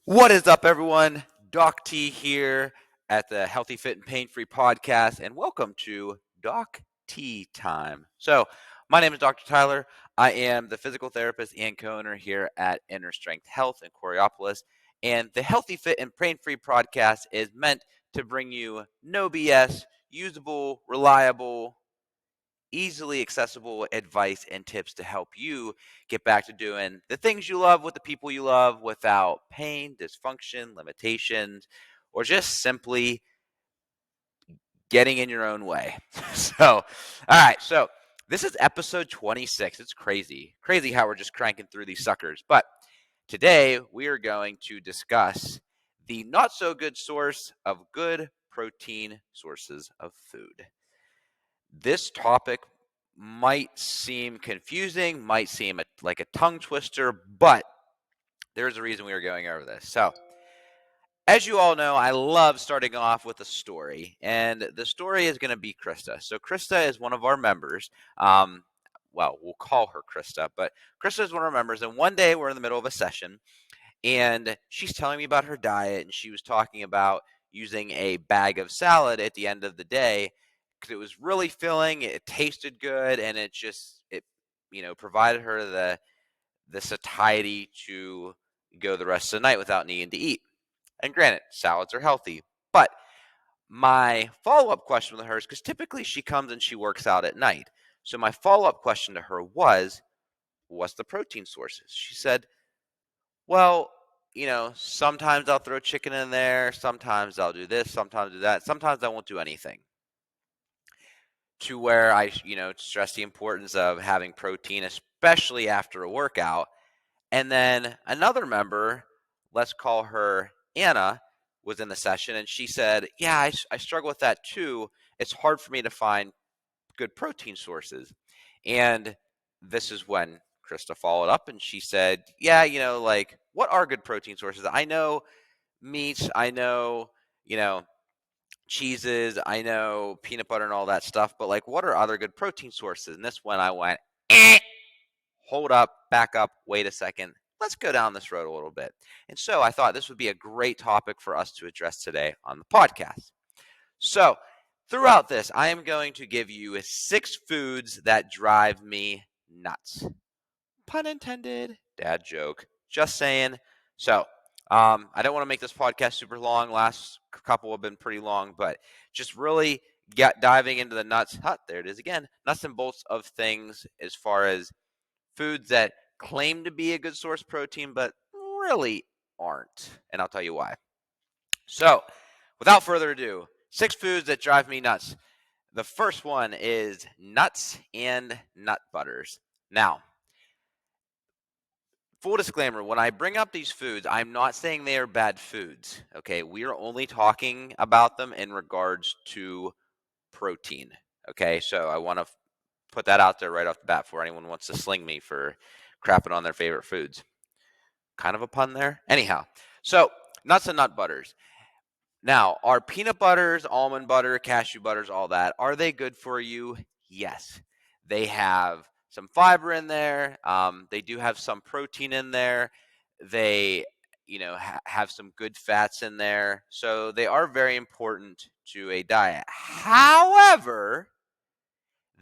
What is up, everyone? Doc T here at the Healthy, Fit, and Pain-Free podcast, and welcome to Doc T Time. So, my name is Dr. Tyler. I am the physical therapist and co-owner here at Inner Strength Health in Coraopolis, and the Healthy, Fit, and Pain-Free podcast is meant to bring you no BS, usable, reliable, easily accessible advice and tips to help you get back to doing the things you love with the people you love without pain, dysfunction, limitations, or just simply getting in your own way. All right. So, this is episode 26. It's crazy. Crazy how we're just cranking through these suckers. But today we are going to discuss the not so good source of good protein sources of food. This topic might seem confusing, might seem like a tongue twister, but there's a reason we are going over this. So, as you all know, I love starting off with a story, and the story is going to be Krista. So, Krista is one of our members. Well, we'll call her Krista, but Krista is one of our members. And one day we're in the middle of a session, and she's telling me about her diet, and she was talking about using a bag of salad at the end of the day because it was really filling, it tasted good, and it provided her the satiety to go the rest of the night without needing to eat. And granted, salads are healthy, but my follow-up question with her is because typically she comes and she works out at night. So my follow-up question to her was, what's the protein sources? She said, well, sometimes I'll throw chicken in there, sometimes I'll do this, sometimes do that, sometimes I won't do anything. To where I, stress the importance of having protein, especially after a workout. And then another member, let's call her Anna, was in the session, and she said, yeah, I struggle with that too. It's hard for me to find good protein sources. And this is when Krista followed up, and she said, yeah, what are good protein sources? I know meats, I know, cheeses, I know peanut butter and all that stuff, but what are other good protein sources? And this when I went, hold up, back up, wait a second. Let's go down this road a little bit. And so I thought this would be a great topic for us to address today on the podcast. So throughout this, I am going to give you 6 foods that drive me nuts. Pun intended, dad joke, just saying. So I don't want to make this podcast super long. Last couple have been pretty long, but just really diving into the nuts. There it is again. Nuts and bolts of things as far as foods that claim to be a good source of protein, but really aren't. And I'll tell you why. So without further ado, 6 foods that drive me nuts. The first one is nuts and nut butters. Now, full disclaimer, when I bring up these foods, I'm not saying they are bad foods, okay? We are only talking about them in regards to protein, okay? So I want to put that out there right off the bat before anyone wants to sling me for crapping on their favorite foods. Kind of a pun there. Anyhow, so nuts and nut butters. Now, are peanut butters, almond butter, cashew butters, all that, are they good for you? Yes. They have some fiber in there. They do have some protein in there. They, have some good fats in there. So they are very important to a diet. However,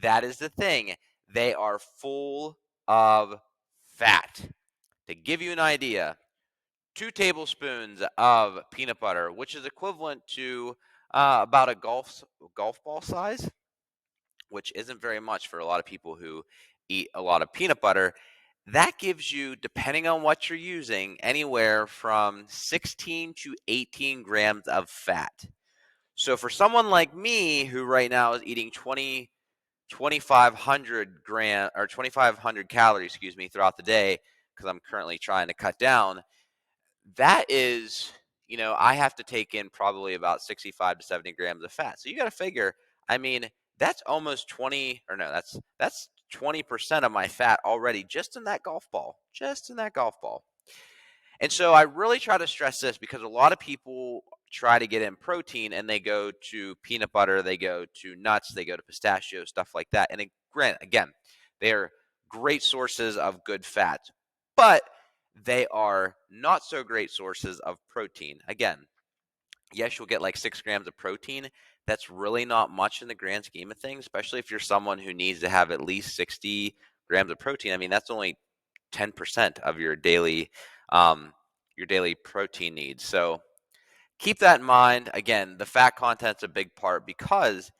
that is the thing. They are full of fat. To give you an idea, 2 tablespoons of peanut butter, which is equivalent to about a golf ball size, which isn't very much for a lot of people who eat a lot of peanut butter. That gives you, depending on what you're using, anywhere from 16 to 18 grams of fat. So for someone like me, who right now is eating 2,500 calories, throughout the day, because I'm currently trying to cut down, that is, I have to take in probably about 65 to 70 grams of fat. So you got to figure, that's almost 20% of my fat already just in that golf ball. And so I really try to stress this because a lot of people try to get in protein and they go to peanut butter, they go to nuts, they go to pistachios, stuff like that. And again, they are great sources of good fat. But they are not so great sources of protein. Again, yes, you'll get like 6 grams of protein. That's really not much in the grand scheme of things, especially if you're someone who needs to have at least 60 grams of protein. I mean, that's only 10% of your daily protein needs. So keep that in mind. Again, the fat content's a big part, because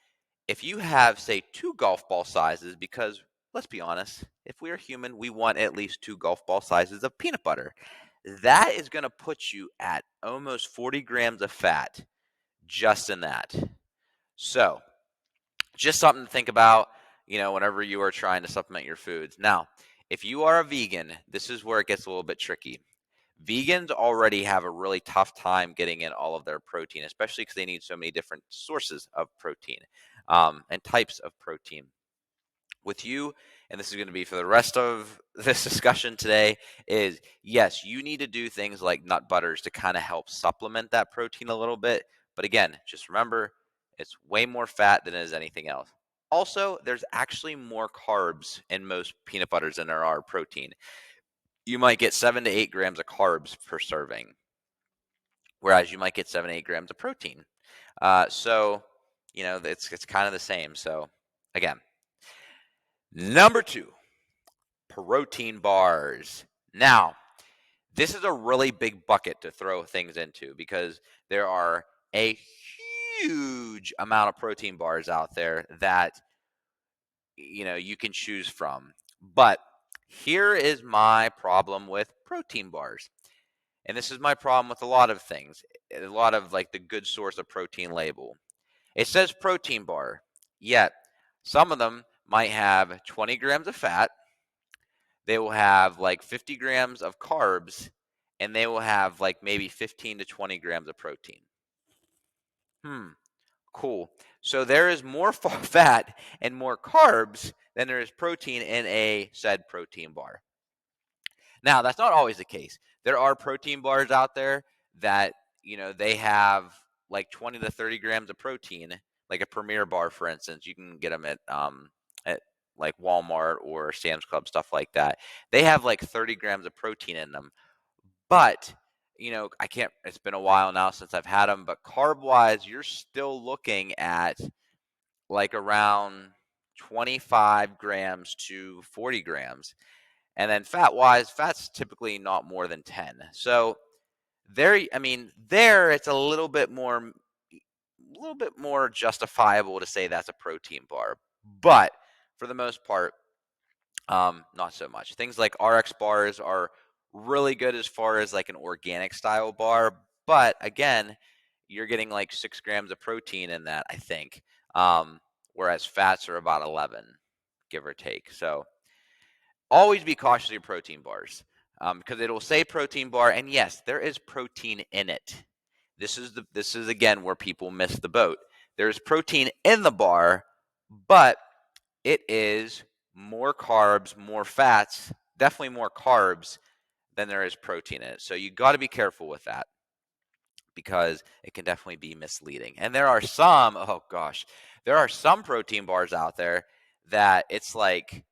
if you have, say, 2 golf ball sizes, because let's be honest, if we are human, we want at least 2 golf ball sizes of peanut butter. That is going to put you at almost 40 grams of fat just in that. So just something to think about, whenever you are trying to supplement your foods. Now, if you are a vegan, this is where it gets a little bit tricky. Vegans already have a really tough time getting in all of their protein, especially because they need so many different sources of protein and types of protein. With you, and this is going to be for the rest of this discussion today, is yes, you need to do things like nut butters to kind of help supplement that protein a little bit. But again, just remember, it's way more fat than it is anything else. Also, there's actually more carbs in most peanut butters than there are protein. You might get 7 to 8 grams of carbs per serving, whereas you might get 7 to 8 grams of protein. So, it's kind of the same. So, again, number 2, protein bars. Now, this is a really big bucket to throw things into, because there are a huge amount of protein bars out there that you can choose from. But here is my problem with protein bars. And this is my problem with a lot of things. A lot of like the good source of protein label. It says protein bar, yet some of them might have 20 grams of fat. They will have like 50 grams of carbs, and they will have like maybe 15 to 20 grams of protein. Cool. So there is more fat and more carbs than there is protein in a said protein bar. Now, that's not always the case. There are protein bars out there that, they have like 20 to 30 grams of protein, like a Premier bar, for instance. You can get them at like Walmart or Sam's Club, stuff like that. They have like 30 grams of protein in them. But, it's been a while now since I've had them, but carb-wise, you're still looking at like around 25 grams to 40 grams. And then fat-wise, fat's typically not more than 10. So there it's a little bit more justifiable to say that's a protein bar. But for the most part, not so much. Things like RX bars are really good as far as like an organic style bar, but again, you're getting like 6 grams of protein in that, I think, whereas fats are about 11, give or take. So always be cautious of your protein bars, because it'll say protein bar, and yes, there is protein in it. This is again where people miss the boat. There's protein in the bar, but it is more carbs, more fats, definitely more carbs than there is protein in it. So you got to be careful with that, because it can definitely be misleading. And there are some protein bars out there that it's like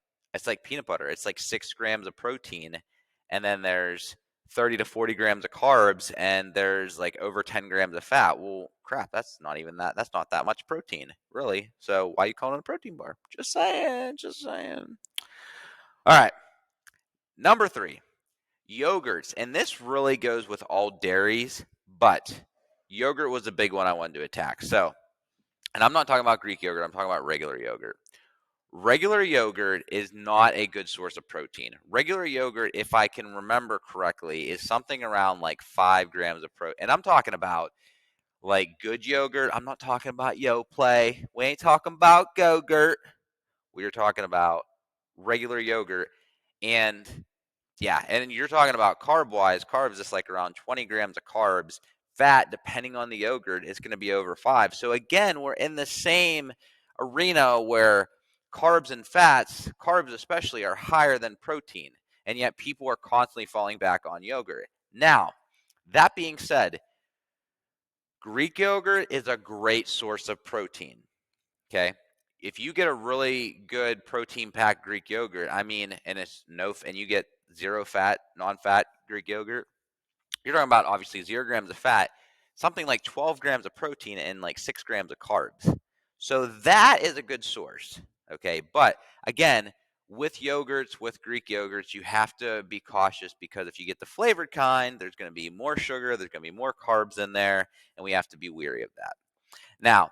peanut butter. It's like 6 grams of protein, and then there's 30 to 40 grams of carbs, and there's like over 10 grams of fat. Well, crap, that's not that much protein, really. So why are you calling it a protein bar? Just saying. All right. Number 3, yogurts. And this really goes with all dairies, but yogurt was a big one I wanted to attack. So, and I'm not talking about Greek yogurt, I'm talking about regular yogurt. Regular yogurt is not a good source of protein. Regular yogurt, if I can remember correctly, is something around like 5 grams of protein. And I'm talking about like good yogurt. I'm not talking about Yoplait. We ain't talking about Go-Gurt. We are talking about regular yogurt. And yeah, and you're talking about carb-wise. Carbs is like around 20 grams of carbs. Fat, depending on the yogurt, is going to be over 5. So again, we're in the same arena where carbs and fats, carbs especially, are higher than protein. And yet people are constantly falling back on yogurt. Now, that being said, Greek yogurt is a great source of protein. Okay? If you get a really good protein-packed Greek yogurt, and it's and you get zero fat, non-fat Greek yogurt, you're talking about obviously 0 grams of fat, something like 12 grams of protein, and like 6 grams of carbs. So that is a good source. Okay. But again, with yogurts, with Greek yogurts, you have to be cautious because if you get the flavored kind, there's going to be more sugar, there's going to be more carbs in there, and we have to be weary of that. Now,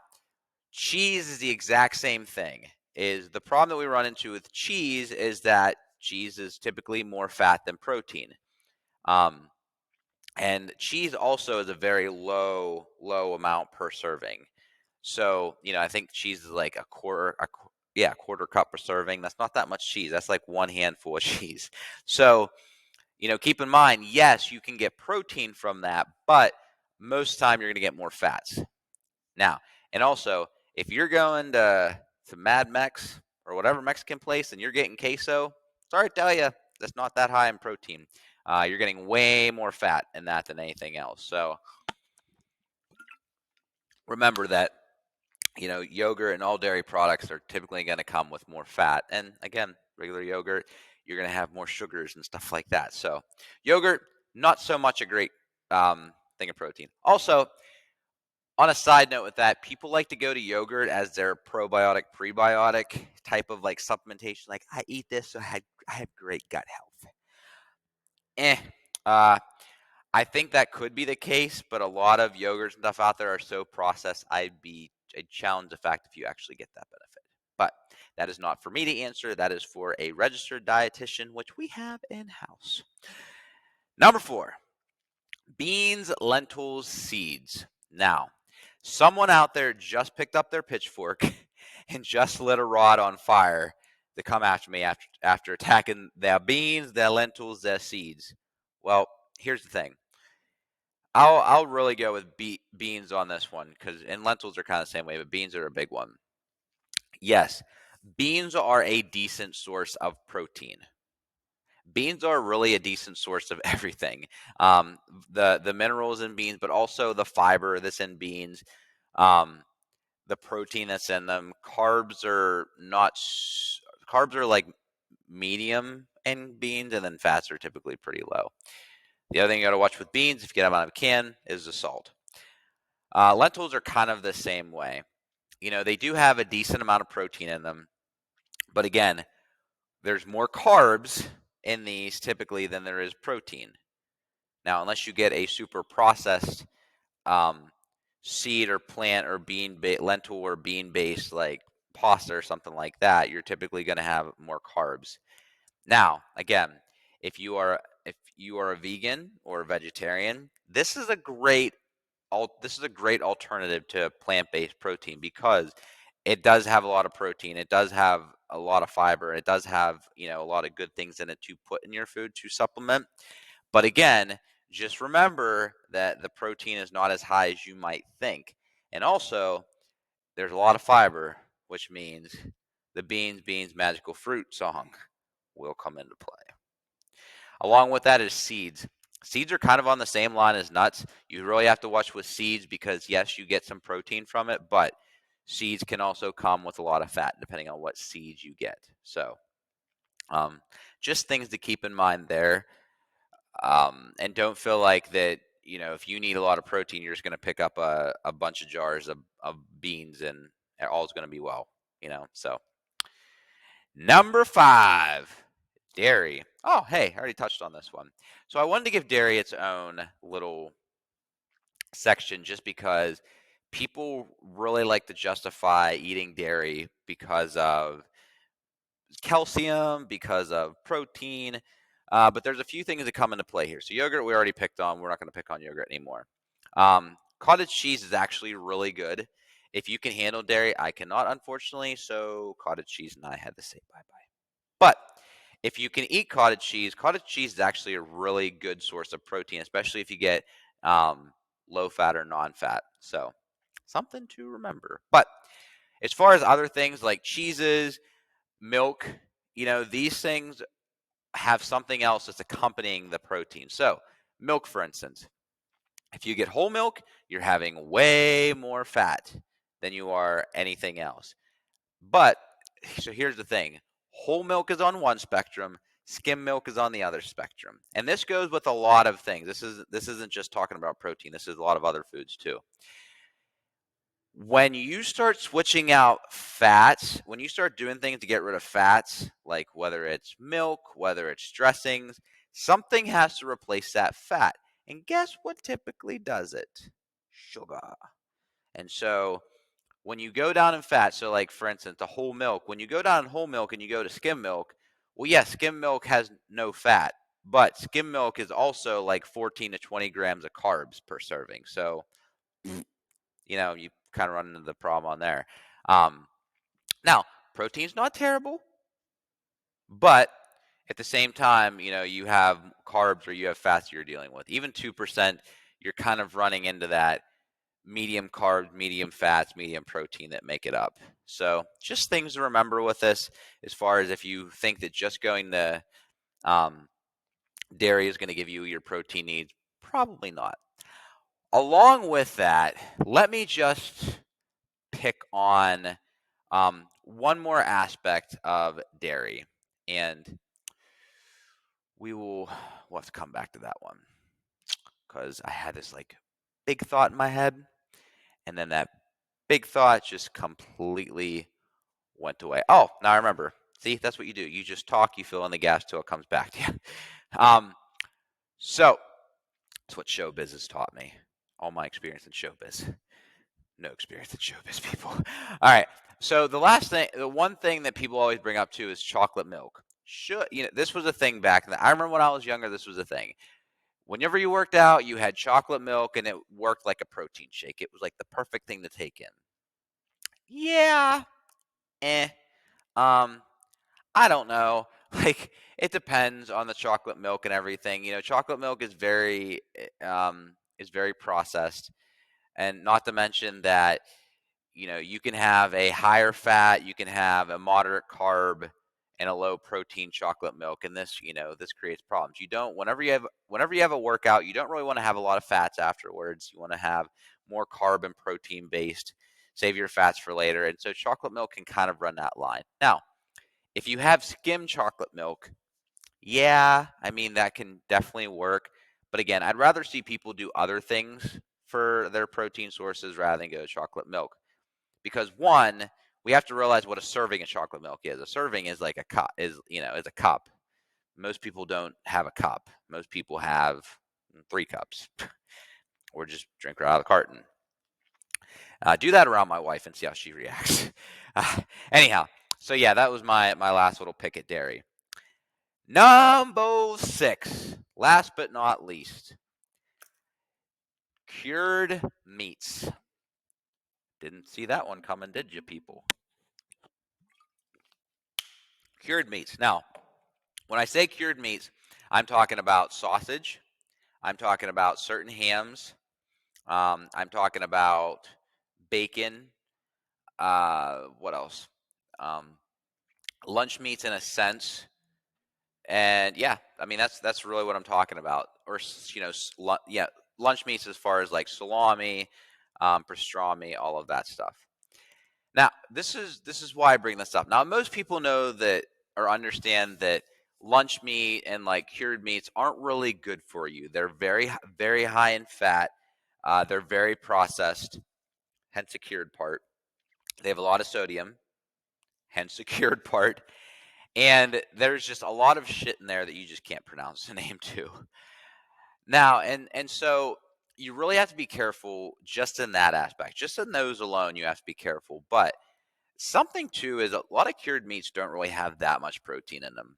cheese is the exact same thing. Is the problem that we run into with cheese is that cheese is typically more fat than protein. Um, and cheese also is a very low amount per serving. So, I think cheese is like quarter cup per serving. That's not that much cheese. That's like one handful of cheese. So, keep in mind, yes, you can get protein from that, but most of the time you're going to get more fats. Now, and also, if you're going to Mad Mex or whatever Mexican place and you're getting queso, sorry to tell you, that's not that high in protein. You're getting way more fat in that than anything else. So remember that, yogurt and all dairy products are typically going to come with more fat. And again, regular yogurt, you're going to have more sugars and stuff like that. So yogurt, not so much a great thing of protein. Also, on a side note with that, people like to go to yogurt as their probiotic, prebiotic type of like supplementation. Like, I eat this, so I have great gut health. Uh, I think that could be the case, but a lot of yogurts and stuff out there are so processed, I'd challenge the fact if you actually get that benefit. But that is not for me to answer. That is for a registered dietitian, which we have in-house. Number 4, beans, lentils, seeds. Now, someone out there just picked up their pitchfork and just lit a rod on fire to come after me after attacking their beans, their lentils, their seeds. Well, here's the thing. I'll really go with beans on this one and lentils are kind of the same way, but beans are a big one. Yes, beans are a decent source of protein. Beans are really a decent source of everything. The minerals in beans, but also the fiber that's in beans, the protein that's in them. Carbs are like medium in beans, and then fats are typically pretty low. The other thing you got to watch with beans, if you get them out of a can, is the salt. Lentils are kind of the same way. They do have a decent amount of protein in them, but again, there's more carbs in these typically than there is protein. Now, unless you get a super processed seed or plant or lentil or bean based like pasta or something like that, you're typically going to have more carbs. Now, again, if you are a vegan or a vegetarian, this is a great alternative to plant-based protein because it does have a lot of protein. It does have a lot of fiber. It does have, a lot of good things in it to put in your food to supplement. But again, just remember that the protein is not as high as you might think. And also, there's a lot of fiber, which means the beans magical fruit song will come into play. Along with that is seeds. Seeds are kind of on the same line as nuts. You really have to watch with seeds because, yes, you get some protein from it, but seeds can also come with a lot of fat depending on what seeds you get. So just things to keep in mind there. And don't feel like that, if you need a lot of protein, you're just going to pick up a bunch of jars of beans and all's going to be well, So number 5. Dairy. Oh, hey, I already touched on this one. So I wanted to give dairy its own little section just because people really like to justify eating dairy because of calcium, because of protein. But there's a few things that come into play here. So yogurt we already picked on. We're not going to pick on yogurt anymore. Cottage cheese is actually really good. If you can handle dairy, I cannot, unfortunately. So cottage cheese and I had to say bye-bye. But if you can eat cottage cheese is actually a really good source of protein, especially if you get low fat or non-fat. So something to remember. But as far as other things like cheeses, milk, these things have something else that's accompanying the protein. So milk, for instance, if you get whole milk, you're having way more fat than you are anything else. But so here's the thing. Whole milk is on one spectrum, Skim milk is on the other spectrum. And this goes with a lot of things. This isn't just talking about protein. This is a lot of other foods too. When you start switching out fats, when you start doing things to get rid of fats, like whether it's milk, whether it's dressings, something has to replace that fat. And guess what typically does it? Sugar. And so when you go down in fat, so like for instance, the whole milk, when you go down in whole milk and you go to skim milk, well, yes, skim milk has no fat, but skim milk is also like 14 to 20 grams of carbs per serving. So, you kind of run into the problem on there. Um, Now, protein's not terrible, but at the same time, you have carbs or you have fats you're dealing with. Even 2%, you're kind of running into that medium carbs, medium fats, medium protein that make it up. So just things to remember with this, as far as if you think that just going to dairy is going to give you your protein needs, probably not. Along with that, let me just pick on one more aspect of dairy, and we'll have to come back to that one because I had this like big thought in my head, and then that big thought just completely went away. Oh, now I remember. See, that's what you do. You just talk, you fill in the gas till it comes back to you. So that's what showbiz has taught me. All my experience in showbiz. No experience in showbiz, people. All right. So the one thing that people always bring up too is chocolate milk. This was a thing back then. I remember when I was younger, this was a thing. Whenever you worked out, you had chocolate milk, and it worked like a protein shake. It was like the perfect thing to take in. Yeah. Eh. Um, I don't know. Like, it depends on the chocolate milk and everything. Chocolate milk is very processed, and not to mention that you can have a higher fat, you can have a moderate carb, and a low protein chocolate milk, and this creates problems. You don't whenever you have a workout, you don't really want to have a lot of fats afterwards. You want to have more carb and protein based. Save your fats for later, and so chocolate milk can kind of run that line. Now, if you have skim chocolate milk, yeah, I mean, that can definitely work. But again, I'd rather see people do other things for their protein sources rather than go chocolate milk. Because one, we have to realize what a serving of chocolate milk is. A serving is like a cup, is a cup. Most people don't have a cup. Most people have 3 cups, or just drink right out of the carton. Do that around my wife and see how she reacts. Anyhow, so yeah, that was my last little pick at dairy. Number 6, last but not least, cured meats. Didn't see that one coming, did you, people? Cured meats. Now, when I say cured meats, I'm talking about sausage. I'm talking about certain hams. I'm talking about bacon. What else? Um, Lunch meats in a sense. And yeah, I mean that's really what I'm talking about. Or yeah, lunch meats as far as like salami, pastrami, all of that stuff. Now, this is why I bring this up. Now, most people know that or understand that lunch meat and like cured meats aren't really good for you. They're very high in fat. They're very processed, hence the cured part. They have a lot of sodium, hence the cured part. And there's just a lot of shit in there that you just can't pronounce the name to. Now, and so you really have to be careful just in that aspect. Just in those alone, you have to be careful. But something too is a lot of cured meats don't really have that much protein in them.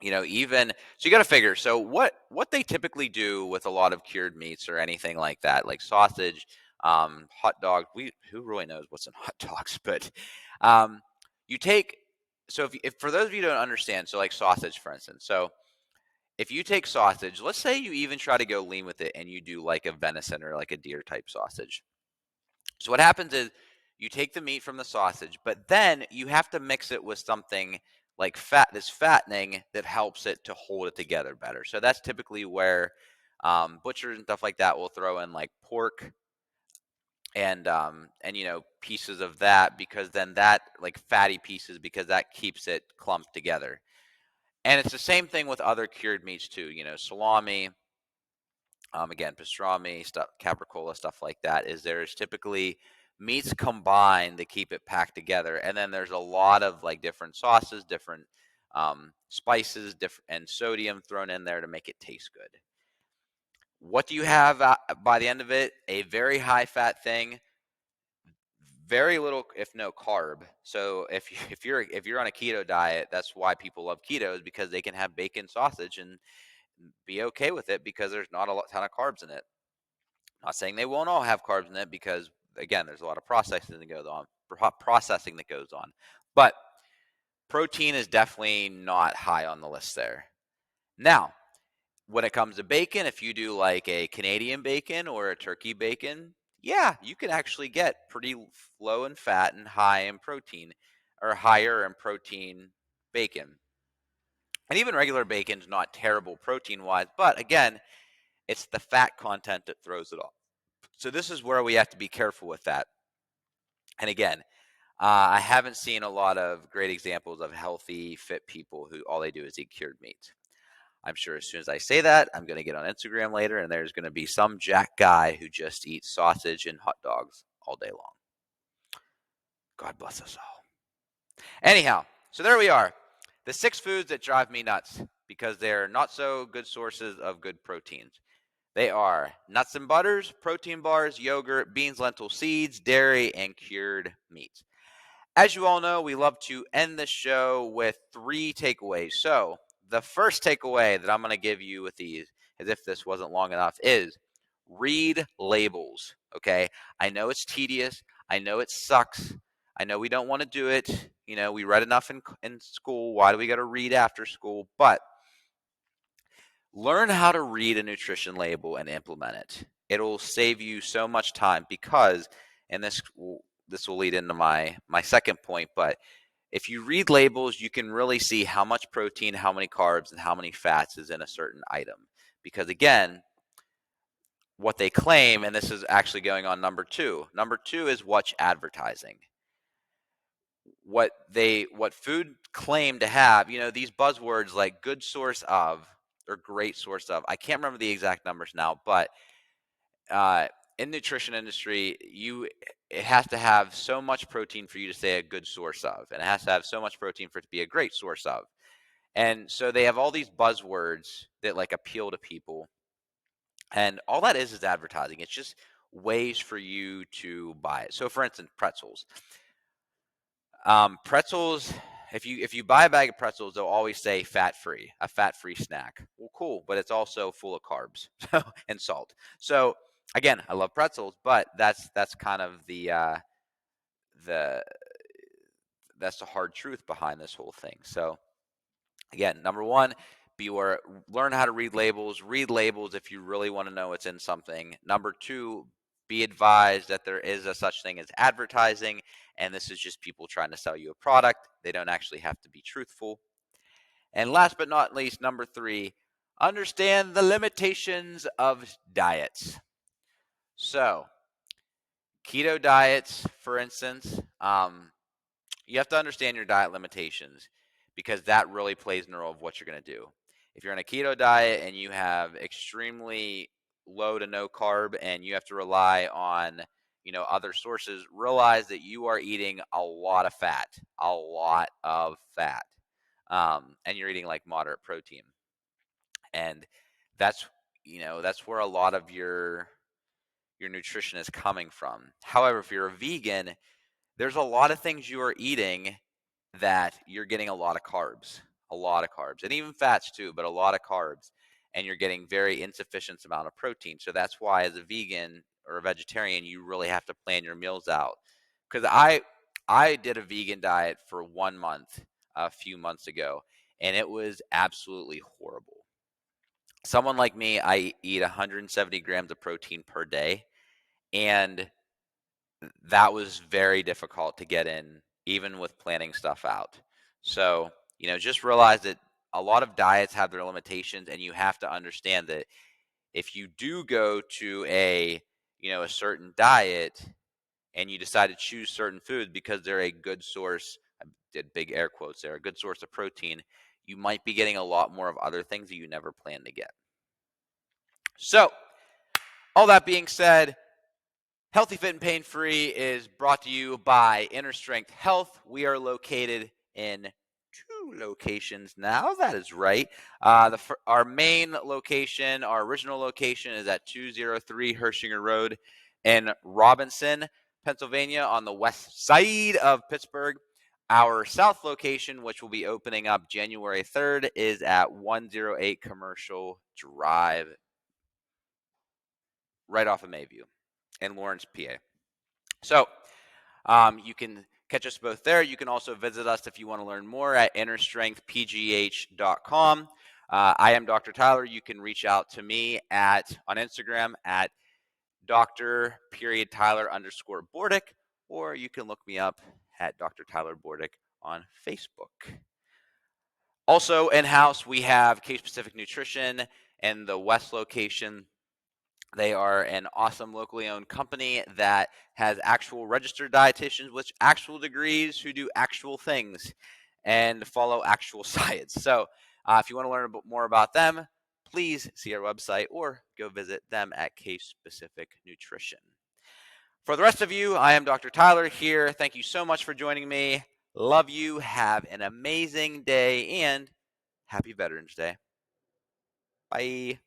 Even so, you got to figure. So what they typically do with a lot of cured meats or anything like that, like sausage, hot dog. Who really knows what's in hot dogs? But um, you take so if for those of you who don't understand, so like sausage, for instance. So if you take sausage, let's say you even try to go lean with it, and you do like a venison or like a deer type sausage. So what happens is you take the meat from the sausage, but then you have to mix it with something like this fattening that helps it to hold it together better. So that's typically where butchers and stuff like that will throw in like pork and pieces of that, because then that like fatty pieces, because that keeps it clumped together. And it's the same thing with other cured meats too. Salami, again, pastrami, stuff, capricola, stuff like that. There's typically meats combined to keep it packed together, and then there's a lot of like different sauces, different spices, different and sodium thrown in there to make it taste good. What do you have by the end of it? A very high fat thing, very little, if no carb. So if you're on a keto diet, that's why people love keto, is because they can have bacon, sausage, and be okay with it because there's not a ton of carbs in it. Not saying they won't all have carbs in it, because again, there's a lot of processing that goes on. But protein is definitely not high on the list there. Now, when it comes to bacon, if you do like a Canadian bacon or a turkey bacon, yeah, you can actually get pretty low in fat and high in protein, or higher in protein bacon. And even regular bacon's not terrible protein wise, but again, it's the fat content that throws it off. So this is where we have to be careful with that. And again, I haven't seen a lot of great examples of healthy, fit people who all they do is eat cured meat. I'm sure as soon as I say that, I'm going to get on Instagram later, and there's going to be some jack guy who just eats sausage and hot dogs all day long. God bless us all. Anyhow, so there we are. The 6 foods that drive me nuts because they're not so good sources of good proteins. They are nuts and butters, protein bars, yogurt, beans, lentils, seeds, dairy, and cured meats. As you all know, we love to end the show with 3 takeaways. So the first takeaway that I'm going to give you with these, as if this wasn't long enough, is read labels. Okay, I know it's tedious. I know it sucks. I know we don't want to do it. We read enough in school. Why do we got to read after school? But learn how to read a nutrition label and implement it. It'll save you so much time because, and this will lead into my second point, but if you read labels, you can really see how much protein, how many carbs, and how many fats is in a certain item. Because again, what they claim, and this is actually going on number 2. Number 2 is watch advertising. What food claim to have, these buzzwords like good source of or great source of. I can't remember the exact numbers now, but in the nutrition industry, it has to have so much protein for you to say a good source of, and it has to have so much protein for it to be a great source of. And so they have all these buzzwords that like appeal to people, and all that is advertising. It's just ways for you to buy it. So, for instance, pretzels. Pretzels. If you buy a bag of pretzels, they'll always say fat-free, a fat-free snack. Well, cool, but it's also full of carbs and salt. So again, I love pretzels, but that's kind of the that's the hard truth behind this whole thing. So again, number 1, learn how to read labels. Read labels if you really want to know what's in something. Number 2, be advised that there is a such thing as advertising, and this is just people trying to sell you a product. They don't actually have to be truthful. And last but not least, number 3, understand the limitations of diets. So, keto diets, for instance, you have to understand your diet limitations, because that really plays in the role of what you're going to do. If you're on a keto diet and you have extremely low to no carb and you have to rely on, other sources, realize that you are eating a lot of fat, and you're eating like moderate protein. And that's, that's where a lot of your nutrition is coming from. However, if you're a vegan, there's a lot of things you are eating that you're getting a lot of carbs, and even fats too, but a lot of carbs, and you're getting very insufficient amount of protein. So that's why, as a vegan or a vegetarian, you really have to plan your meals out. Because I did a vegan diet for 1 month a few months ago, and it was absolutely horrible. Someone like me, I eat 170 grams of protein per day, and that was very difficult to get in, even with planning stuff out. So, just realize that a lot of diets have their limitations, and you have to understand that if you do go to a certain diet and you decide to choose certain foods because they're a good source, I did big air quotes there, a good source of protein, you might be getting a lot more of other things that you never planned to get. So, all that being said, Healthy, Fit, and Pain-Free is brought to you by Inner Strength Health. We are located in 2 locations now. That is right. Our main location, our original location, is at 203 Hershinger Road in Robinson, Pennsylvania, on the west side of Pittsburgh. Our south location, which will be opening up January 3rd, is at 108 Commercial Drive, right off of Mayview in Lawrence, PA. So you can catch us both there. You can also visit us if you want to learn more at innerstrengthpgh.com. I am Dr. Tyler. You can reach out to me on Instagram at Dr.Tyler_Bordick, or you can look me up at Dr. Tyler Bordick on Facebook. Also in-house, we have Case Pacific Nutrition and the West location. They are an awesome locally owned company that has actual registered dietitians with actual degrees who do actual things and follow actual science. So if you want to learn more about them, please see our website or go visit them at Case Pacific Nutrition. For the rest of you, I am Dr. Tyler here. Thank you so much for joining me. Love you. Have an amazing day and happy Veterans Day. Bye.